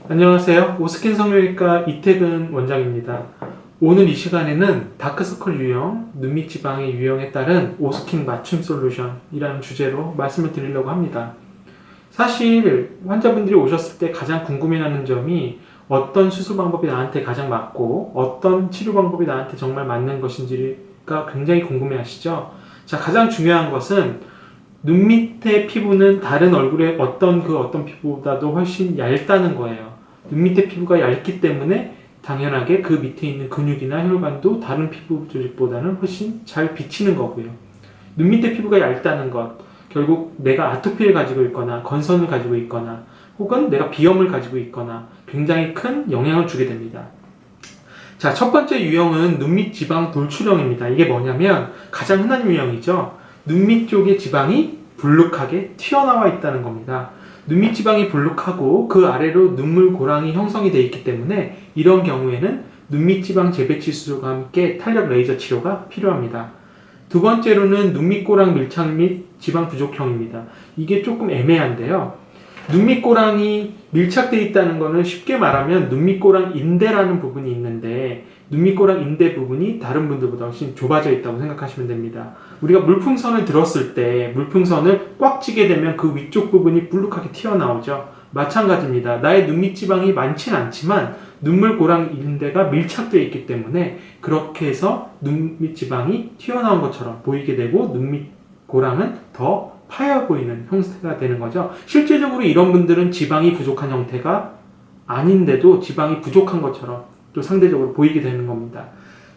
안녕하세요. 오스킨 성형외과 이태근 원장입니다. 오늘 이 시간에는 다크서클 유형, 눈밑 지방의 유형에 따른 오스킨 맞춤 솔루션이라는 주제로 말씀을 드리려고 합니다. 사실 환자분들이 오셨을 때 가장 궁금해하는 점이 어떤 수술 방법이 나한테 가장 맞고 어떤 치료 방법이 나한테 정말 맞는 것인지가 굉장히 궁금해하시죠? 자, 가장 중요한 것은 눈 밑의 피부는 다른 얼굴의 어떤 피부보다도 훨씬 얇다는 거예요. 눈 밑의 피부가 얇기 때문에 당연하게 그 밑에 있는 근육이나 혈관도 다른 피부 조직보다는 훨씬 잘 비치는 거고요. 눈 밑의 피부가 얇다는 것, 결국 내가 아토피를 가지고 있거나 건선을 가지고 있거나 혹은 내가 비염을 가지고 있거나 굉장히 큰 영향을 주게 됩니다. 자, 첫 번째 유형은 눈밑 지방 돌출형입니다. 이게 뭐냐면 가장 흔한 유형이죠. 눈밑 쪽에 지방이 불룩하게 튀어나와 있다는 겁니다. 눈밑 지방이 불룩하고 그 아래로 눈물 고랑이 형성이 되어 있기 때문에 이런 경우에는 눈밑 지방 재배치 수술과 함께 탄력 레이저 치료가 필요합니다. 두 번째로는 눈밑 고랑 밀착 및 지방 부족형입니다. 이게 조금 애매한데요. 눈밑 고랑이 밀착되어 있다는 것은 쉽게 말하면 눈밑 고랑 인대라는 부분이 있는데 눈밑 고랑 인대 부분이 다른 분들보다 훨씬 좁아져 있다고 생각하시면 됩니다. 우리가 물풍선을 들었을 때 물풍선을 꽉 쥐게 되면 그 위쪽 부분이 불룩하게 튀어나오죠. 마찬가지입니다. 나의 눈밑 지방이 많지는 않지만 눈물 고랑 인대가 밀착되어 있기 때문에 그렇게 해서 눈밑 지방이 튀어나온 것처럼 보이게 되고 눈밑 고랑은 더 파여 보이는 형태가 되는 거죠. 실제적으로 이런 분들은 지방이 부족한 형태가 아닌데도 지방이 부족한 것처럼 또 상대적으로 보이게 되는 겁니다.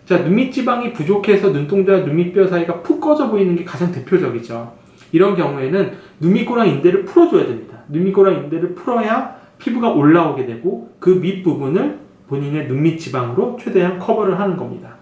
자, 눈밑 지방이 부족해서 눈동자와 눈밑뼈 사이가 푹 꺼져 보이는 게 가장 대표적이죠. 이런 경우에는 눈밑 고랑 인대를 풀어줘야 됩니다. 눈밑 고랑 인대를 풀어야 피부가 올라오게 되고 그 밑부분을 본인의 눈밑 지방으로 최대한 커버를 하는 겁니다.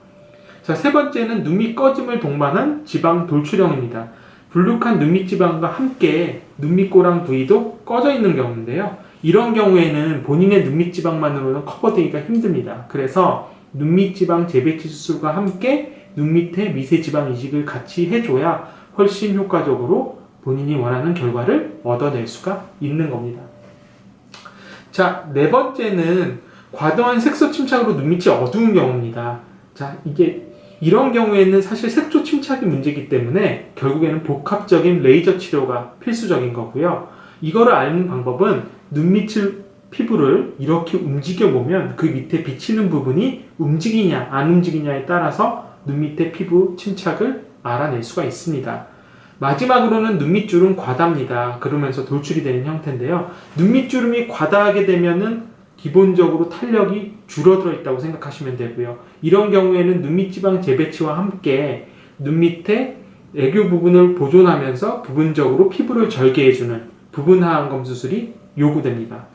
자, 세 번째는 눈밑 꺼짐을 동반한 지방 돌출형입니다. 불룩한 눈밑 지방과 함께 눈밑 고랑 부위도 꺼져 있는 경우인데요. 이런 경우에는 본인의 눈밑 지방만으로는 커버되기가 힘듭니다. 그래서 눈밑 지방 재배치 수술과 함께 눈 밑에 미세 지방 이식을 같이 해줘야 훨씬 효과적으로 본인이 원하는 결과를 얻어낼 수가 있는 겁니다. 자, 네 번째는 과도한 색소 침착으로 눈밑이 어두운 경우입니다. 자, 이런 경우에는 사실 색소 침착이 문제이기 때문에 결국에는 복합적인 레이저 치료가 필수적인 거고요. 이거를 아는 방법은 눈밑 피부를 이렇게 움직여보면 그 밑에 비치는 부분이 움직이냐 안 움직이냐에 따라서 눈밑의 피부 침착을 알아낼 수가 있습니다. 마지막으로는 눈밑주름 과다입니다. 그러면서 돌출이 되는 형태인데요. 눈밑주름이 과다하게 되면은 기본적으로 탄력이 줄어들어 있다고 생각하시면 되고요. 이런 경우에는 눈밑 지방 재배치와 함께 눈 밑에 애교 부분을 보존하면서 부분적으로 피부를 절개해주는 부분 하안검 수술이 요구됩니다.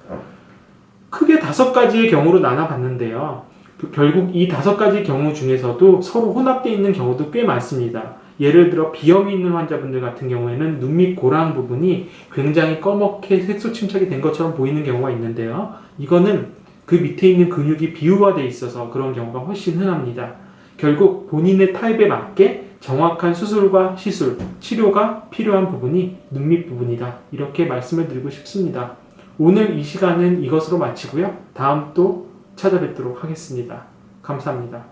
크게 5가지의 경우로 나눠봤는데요. 결국 이 5가지 경우 중에서도 서로 혼합되어 있는 경우도 꽤 많습니다. 예를 들어 비염이 있는 환자분들 같은 경우에는 눈밑 고랑 부분이 굉장히 검게 색소 침착이 된 것처럼 보이는 경우가 있는데요. 이거는 그 밑에 있는 근육이 비유화되어 있어서 그런 경우가 훨씬 흔합니다. 결국 본인의 타입에 맞게 정확한 수술과 시술, 치료가 필요한 부분이 눈밑 부분이다. 이렇게 말씀을 드리고 싶습니다. 오늘 이 시간은 이것으로 마치고요. 다음 또 찾아뵙도록 하겠습니다. 감사합니다.